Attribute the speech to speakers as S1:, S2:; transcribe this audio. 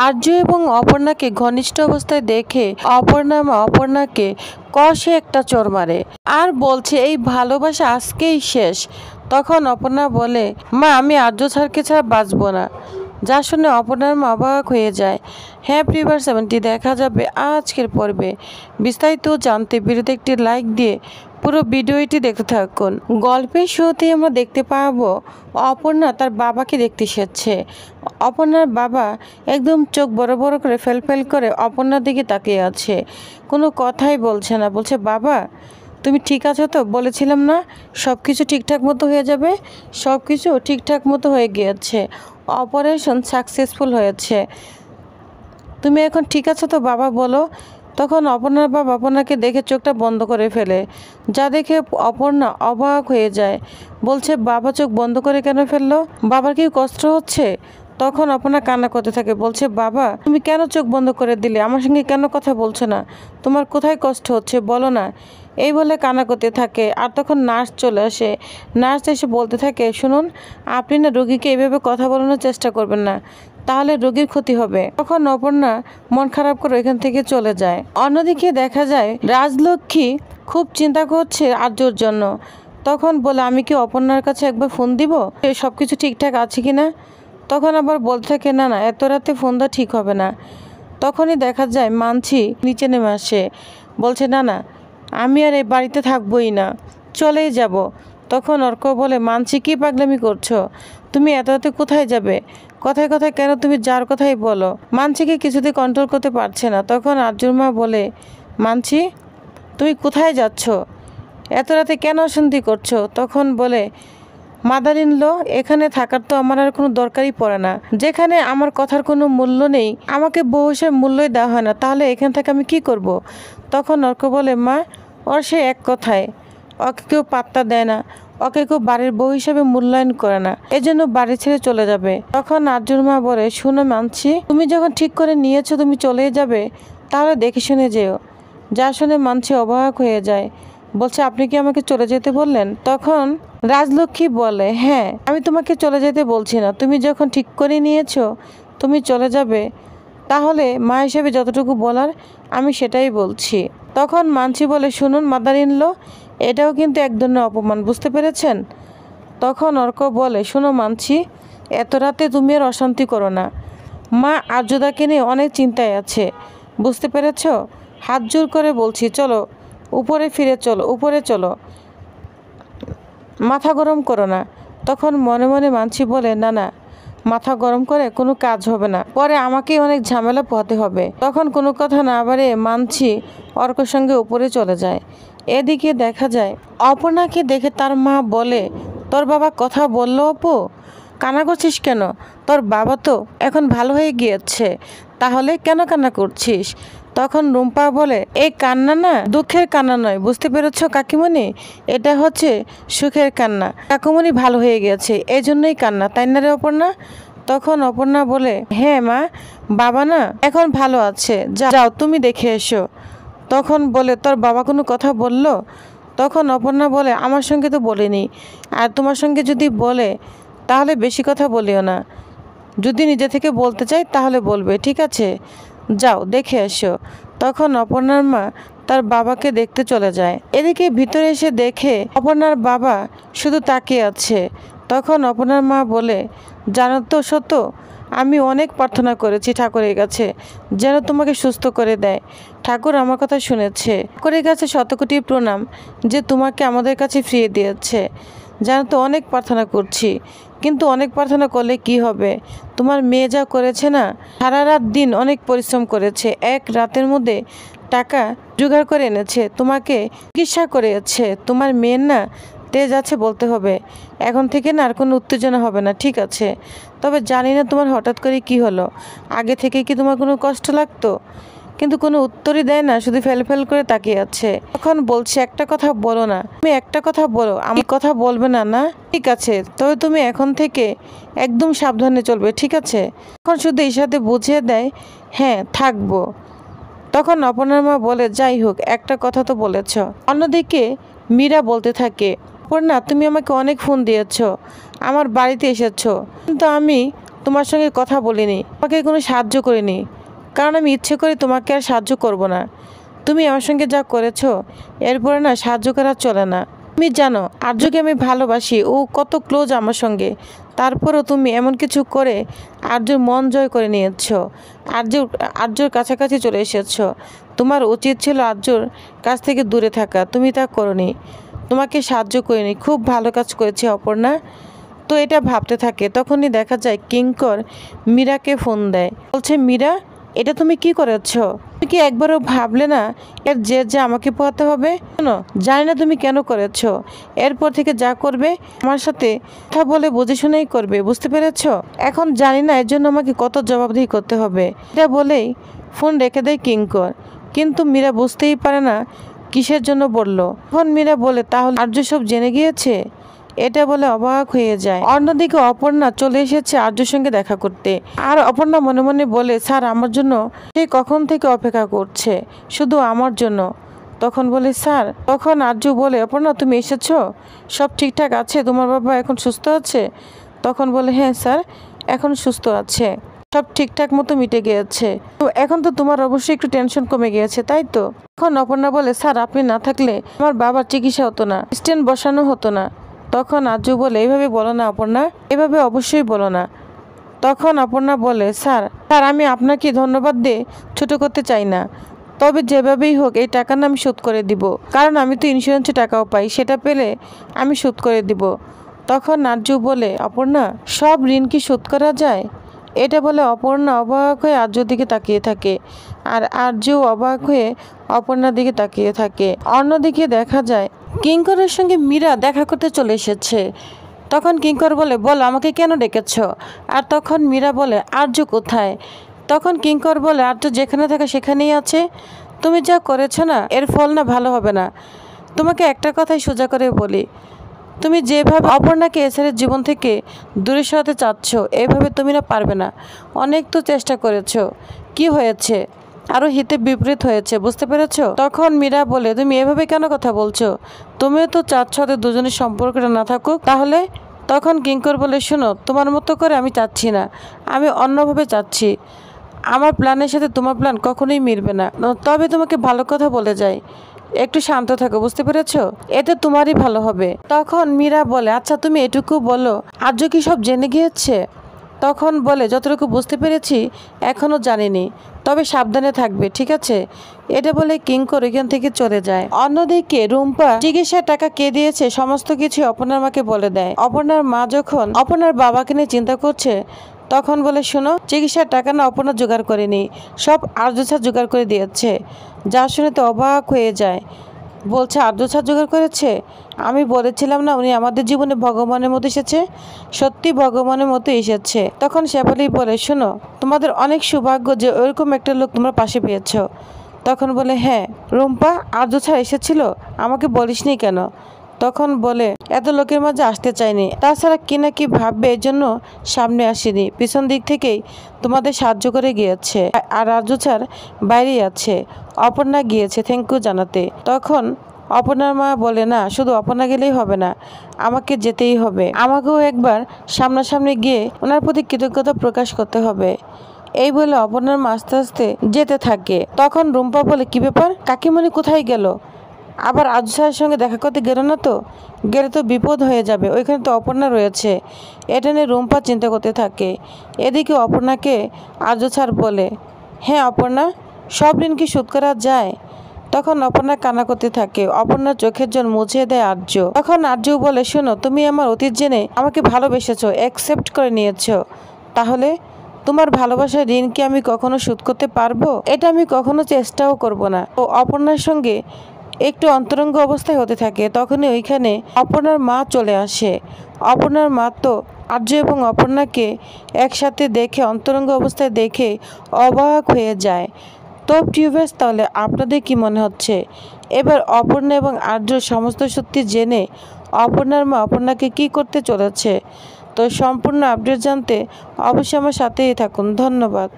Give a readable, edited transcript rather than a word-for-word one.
S1: আর্য এবং অপর্ণাকে ঘনিষ্ঠ অবস্থায় দেখে অপর্ণা মা অপর্ণাকে কষে একটা চড় মারে আর বলছে এই ভালোবাসা আজকেই শেষ। তখন অপর্ণা বলে, মা আমি আর্য স্যারকে ছাড়া বাঁচবো না। যা শুনে অপর্ণার মা অবাক হয়ে যায়। হ্যাঁ প্রিভার 70 দেখা যাবে আজকের পর্বে। বিস্তারিত জানতে ভিডিওতে একটি লাইক দিয়ে পুরো ভিডিওটি দেখতে থাকুন। গল্পের শুরুতে আমরা দেখতে পাবো অপর্ণা তার বাবাকে দেখতে এসেছে। অপর্ণার বাবা একদম চোখ বড় বড় করে ফেল করে অপর্ণার দিকে তাকিয়ে আছে, কোনো কথাই বলছে না। বলছে, বাবা তুমি ঠিক আছো তো? বলেছিলাম না সব কিছু ঠিকঠাক মতো হয়ে যাবে। সব কিছু ঠিকঠাক মতো হয়ে গিয়েছে, অপারেশন সাকসেসফুল হয়েছে। তুমি এখন ঠিক আছো তো বাবা, বলো। তখন অপর্ণার বাবা অপর্ণাকে দেখে চোখটা বন্ধ করে ফেলে, যা দেখে অপর্ণা অবাক হয়ে যায়। বলছে, বাবা চোখ বন্ধ করে কেন ফেললো? বাবার কি কষ্ট হচ্ছে? তখন অপর্ণা কান্না করতে থাকে। বলছে, বাবা তুমি কেন চোখ বন্ধ করে দিলে? আমার সঙ্গে কেন কথা বলছো না? তোমার কোথায় কষ্ট হচ্ছে বলো না। এই বলে কান্না করতে থাকে। আর তখন নার্স চলে আসে। নার্স এসে বলতে থাকে, শুনুন আপনি না রোগীকে এইভাবে কথা বলানোর চেষ্টা করবেন না, তাহলে রোগীর ক্ষতি হবে। তখন অপর্ণা মন খারাপ করে এখান থেকে চলে যায়। অন্যদিকে দেখা যায় রাজলক্ষ্মী খুব চিন্তা করছে আর্যর জন্য। তখন বলে, আমি কি অপর্ণার কাছে একবার ফোন দিব, সব কিছু ঠিকঠাক আছে কিনা? তখন আবার বলতে থাকে, না না এত রাতে ফোন দেওয়া ঠিক হবে না। তখনই দেখা যায় মানছি নিচে নেমে আসে। বলছে, না না আমি আর এই বাড়িতে থাকবোই না, চলেই যাব। তখন অর্ক বলে, মানছি কি পাগলামি করছো? তুমি এত রাতে কোথায় যাবে? কথায় কথায় কেন তুমি যার কথাই বলো? মানছিকে কিছুতে কন্ট্রোল করতে পারছে না। তখন আর্যুর মা বলে, মানছি তুমি কোথায় যাচ্ছ? এত রাতে কেন অশান্তি করছো? তখন বলে, মাদার ইন ল এখানে থাকার তো আমার আর কোনো দরকারই পড়ে না। যেখানে আমার কথার কোনো মূল্য নেই, আমাকে বউ হিসেবে মূল্যই দেওয়া হয় না, তাহলে এখান থেকে আমি কি করব? তখন অর্ক বলে, মা ওর সে এক কথায়, ওকে কেউ পাত্তা দেয় না, ওকে কেউ বাড়ির বউ হিসেবে মূল্যায়ন করে না, এজন্য বাড়ি ছেড়ে চলে যাবে। তখন আর্যুর মা বলে, শুনো মানছি, তুমি যখন ঠিক করে নিয়েছো তুমি চলেই যাবে, তাহলে দেখে শুনে যেও। যা শুনে মানছি অবাক হয়ে যায়। বলছে, আপনি কি আমাকে চলে যেতে বললেন? তখন রাজলক্ষ্মী বলে, হ্যাঁ আমি তোমাকে চলে যেতে বলছি না, তুমি যখন ঠিক করে নিয়েছো তুমি চলে যাবে, তাহলে মা হিসেবে যতটুকু বলার আমি সেটাই বলছি। তখন মানছি বলে, শুনুন মাদার ইন ল এটাও কিন্তু এক ধরনের অপমান, বুঝতে পেরেছেন? তখন অর্ক বলে, শোনো মানছি, এত রাতে তুমি আর অশান্তি করো না। মা আর্যদাকে নিয়ে অনেক চিন্তায় আছে, বুঝতে পেরেছ? হাত জোর করে বলছি, চলো উপরে ফিরে চলো, উপরে চলো, মাথা গরম করো না। তখন মনে মনে মানছি বলে, না না মাথা গরম করে কোনো কাজ হবে না, পরে আমাকেই অনেক ঝামেলা পোহাতে হবে। তখন কোনো কথা না বাড়িয়ে মানছি অর্কর সঙ্গে উপরে চলে যায়। এদিকে দেখা যায় অপর্ণাকে দেখে তার মা বলে, তোর বাবা কথা বললো অপু, কান্না করছিস কেন? তোর বাবা তো এখন ভালো হয়ে গিয়েছে, তাহলে কেন কান্না করছিস? তখন রুম্পা বলে, এই কান্না না দুঃখের কান্না নয়, বুঝতে পেরেছ কাকিমণি, এটা হচ্ছে সুখের কান্না। কাকুমণি ভালো হয়ে গেছে এই জন্যই কান্না, তাই না রে অপর্ণা? তখন অপর্ণা বলে, হ্যাঁ মা, বাবা না এখন ভালো আছে, যাও তুমি দেখে এসো। তখন বলে, তোর বাবা কোনো কথা বলল? তখন অপর্ণা বলে, আমার সঙ্গে তো বলেনি, আর তোমার সঙ্গে যদি বলে তাহলে বেশি কথা বলিও না, যদি নিজে থেকে বলতে চাই তাহলে বলবে, ঠিক আছে যাও দেখে এসো। তখন অপর্ণার মা তার বাবাকে দেখতে চলে যায়। এদিকে ভিতরে এসে দেখে অপর্ণার বাবা শুধু তাকিয়ে আছে। তখন অপর্ণার মা বলে, জানো তো সত্য, আমি অনেক প্রার্থনা করেছি ঠাকুরের কাছে যেন তোমাকে সুস্থ করে দেয়। ঠাকুর আমার কথা শুনেছে, ঠাকুরের কাছে শতকোটি প্রণাম যে তোমাকে আমাদের কাছে ফিরিয়ে দিয়েছে। জানো তো অনেক প্রার্থনা করছি, কিন্তু অনেক প্রার্থনা করলে কি হবে? তোমার মেয়ে যা করেছে না, সারা রাত দিন অনেক পরিশ্রম করেছে, এক রাতের মধ্যে টাকা জোগাড় করে এনেছে, তোমাকে চিকিৎসা করেছে। তোমার মেয়ের না তেজ আছে বলতে হবে, এখন থেকে না আর কোনো উত্তেজনা হবে না, ঠিক আছে? তবে জানি না তোমার হঠাৎ করে কি হলো, আগে থেকে কি তোমার কোনো কষ্ট লাগতো? কিন্তু কোনো উত্তরই দেয় না, শুধু ফেল করে তাকিয়ে আছে। তখন বলছে, একটা কথা বলো না, তুমি একটা কথা বলো, আমি কথা বলবে না? না ঠিক আছে, তবে তুমি এখন থেকে একদম সাবধানে চলবে, ঠিক আছে? তখন শুধু ইশারাতে বুঝিয়ে দেয়, হ্যাঁ থাকবো। তখন অপর্ণার মা বলে, যাই হোক একটা কথা তো বলেছ। অন্যদিকে মীরা বলতে থাকে, অপর্ণা তুমি আমাকে অনেক ফোন দিয়েছ, আমার বাড়িতে এসেছো, কিন্তু আমি তোমার সঙ্গে কথা বলিনি, তোমাকে কোনো সাহায্য করিনি, কারণ আমি ইচ্ছে করে তোমাকে আর সাহায্য করব না। তুমি আমার সঙ্গে যা করেছো এরপরে না সাহায্য করা চলে না। তুমি জানো আর্যকে আমি ভালোবাসি, ও কত ক্লোজ আমার সঙ্গে, তারপরেও তুমি এমন কিছু করে আর্যর মন জয় করে নিয়েছো, আর্যর কাছাকাছি চলে এসেছো। তোমার উচিত ছিল আর্যর কাছ থেকে দূরে থাকা, তুমি তা করোনি, তোমাকে সাহায্য করিনি। খুব ভালো কাজ করেছে অপর্ণা। তো এটা ভাবতে থাকে, তখনই দেখা যায় কিঙ্কর মীরাকে ফোন দেয়, বলছে মীরা এটা তুমি কি করেছো? তুমি কি একবারও ভাবলে না এর যে আমাকে পোহাতে হবে? শোনো, জানি না তুমি কেন করেছো, এরপর থেকে যা করবে আমার সাথে কথা বলে বুঝে শুনেই করবে, বুঝতে পেরেছো? এখন জানি না এর জন্য আমাকে কত জবাবদিহি করতে হবে। এটা বলেই ফোন রেখে দেয় কিঙ্কর। কিন্তু মীরা বুঝতেই পারে না কিসের জন্য বলল। তখন মীরা বলে, তাহলে আর্য সব জেনে গিয়েছে? এটা বলে অবাক হয়ে যায়। অন্যদিকে অপর্ণা চলে এসেছে আর্যর সঙ্গে দেখা করতে। আর অপর্ণা মনে মনে বলে, স্যার আমার জন্য সে কখন থেকে অপেক্ষা করছে, শুধু আমার জন্য। তখন বলে স্যার, তখন আর্য বলে, অপর্ণা তুমি এসেছো, সব ঠিকঠাক আছে? তোমার বাবা এখন সুস্থ আছে? তখন বলে, হ্যাঁ স্যার, এখন সুস্থ আছে, সব ঠিকঠাক মতো মিটে গিয়েছে। তো এখন তো তোমার অবশ্যই একটু টেনশন কমে গিয়েছে, তাই তো? তখন অপর্ণা বলে, স্যার আপনি না থাকলে আমার বাবার চিকিৎসা হতো না, স্টেন্ট বসানো হতো না। তখন আর্য বলে, এইভাবে বলো না অপর্ণা, এভাবে অবশ্যই বলো না। তখন অপর্ণা বলে, স্যার আমি আপনাকে ধন্যবাদ দিয়ে ছোট করতে চাই না, তবে যেভাবেই হোক এই টাকা না আমি শোধ করে দিব, কারণ আমি তো ইন্স্যুরেন্সের টাকাও পাই, সেটা পেলে আমি শোধ করে দিব। তখন আর্য বলে, অপর্ণা সব ঋণ কি শোধ করা যায়? এটা বলে অপর্ণা অবাক হয়ে আর্যর দিকে তাকিয়ে থাকে, আর আর্যও অবাক হয়ে অপর্ণার দিকে তাকিয়ে থাকে। অন্যদিকে দেখা যায় কিঙ্করের সঙ্গে মীরা দেখা করতে চলে এসেছে। তখন কিঙ্কর বলে, বল আমাকে কেন ডেকেছ? আর তখন মীরা বলে, আর্য কোথায়? তখন কিঙ্কর বলে, আর্য যেখানে থাকে সেখানেই আছে, তুমি যা করেছো না এর ফল না ভালো হবে না। তোমাকে একটা কথাই সোজা করে বলি, তুমি যেভাবে অপর্ণাকে এসআরের জীবন থেকে দূরে সরাতে চাচ্ছ, এভাবে তুমি না পারবে না। অনেক তো চেষ্টা করেছো, কি হয়েছে? আরো হিতে বিপরীত হয়েছে, বুঝতে পেরেছো? তখন মীরা বলে, তুমি এভাবে কেন কথা বলছো? তুমিও তো চাচ্ছ ওদের দুজনের সম্পর্কটা না থাকুক, তাহলে? তখন কিঙ্কর বলে, শোনো, তোমার মতো করে আমি চাচ্ছি না, আমি অন্যভাবে চাচ্ছি। আমার প্ল্যানের সাথে তোমার প্ল্যান কখনোই মিলবে না। তবে তোমাকে ভালো কথা বলে যাই, একটু শান্ত থাকো, বুঝতে পেরেছো? এতে তোমারই ভালো হবে। তখন মীরা বলে, আচ্ছা তুমি এটুকু বলো, আর্য কি সব জেনে গিয়েছে? তখন বলে, যতটুকু বুঝতে পেরেছি এখনও জানিনি, তবে সাবধানে থাকবে, ঠিক আছে? এটা বলে কিঙ্কর এখান থেকে চলে যায়। অন্যদিকে রুম্পা চিকিৎসার টাকা কে দিয়েছে সমস্ত কিছু অপর্ণার মাকে বলে দেয়। অপর্ণার মা যখন অপর্ণার বাবাকে নিয়ে চিন্তা করছে, তখন বলে, শোনো, চিকিৎসার টাকা না অপর্ণা জোগাড় করেনি, সব আর্য স্যার জোগাড় করে দিয়েছে। যা শুনে তো অবাক হয়ে যায়, বলছে আর্য স্যার জোগাড় করেছে? আমি বলেছিলাম না উনি আমাদের জীবনে ভগবানের মতো এসেছে? সত্যি ভগবানের মতো এসেছে। তখন শেফালি বলে, শোনো, তোমাদের অনেক সৌভাগ্য যে ওইরকম একটা লোক তোমরা পাশে পেয়েছ। তখন বলে, হ্যাঁ রুম্পা, আর্য স্যার এসেছিল, আমাকে বলিসনি কেন? তখন বলে, এত লোকের মাঝে আসতে চাইনি, তাছাড়া কি না কি ভাববে এর জন্য সামনে আসেনি, পিছন দিক থেকেই তোমাদের সাহায্য করে গিয়েছে। আর আর্য স্যার বাইরেই আছে, অপর্ণা গিয়েছে থ্যাংক ইউ জানাতে। তখন অপর্ণার মা বলে, না শুধু অপর্ণা গেলেই হবে না, আমাকে যেতেই হবে, আমাকেও একবার সামনাসামনি গিয়ে ওনার প্রতি কৃতজ্ঞতা প্রকাশ করতে হবে। এই বলে অপর্ণার মা আস্তে আস্তে যেতে থাকে। তখন রুম্পা বলে, কি ব্যাপার, কাকিমণি কোথায় গেল? আবার আর্য স্যারের সঙ্গে দেখা করতে গেল না তো? গেলে তো বিপদ হয়ে যাবে, ওইখানে তো অপর্ণা রয়েছে। এটা নিয়ে রুম্পা চিন্তা করতে থাকে। এদিকে অপর্ণাকে আর্য স্যার বলে, হ্যাঁ অপর্ণা, সব ঋণ কি শোধ করা যায়? তখন অপর্ণা কান্না করতে থাকে। অপর্ণার চোখের জল মুছিয়ে দেয় আর্য। তখন আর্য বলে, শোনো, তুমি আমার অতীত জেনে আমাকে ভালোবেসেছো, অ্যাকসেপ্ট করে নিয়েছো, তাহলে তোমার ভালোবাসার ঋণ কি আমি কখনো শোধ করতে পারবো? এটা আমি কখনো চেষ্টাও করব না। ও অপর্ণার সঙ্গে একটু অন্তরঙ্গ অবস্থায় হতে থাকে। তখনই ওইখানে অপর্ণার মা চলে আসে। অপর্ণার মা তো আর্য এবং অপর্ণাকে একসাথে দেখে, অন্তরঙ্গ অবস্থায় দেখে অবাক হয়ে যায়। তো ভিউয়ার্স, তাহলে আপনাদের কি মনে হচ্ছে এবার অপর্ণা এবং আর্য সমস্ত সত্যি জেনে অপর্ণার মা অপর্ণাকে কি করতে চলেছে? তো সম্পূর্ণ আপডেট জানতে অবশ্যই আমার সাথেই থাকুন। ধন্যবাদ।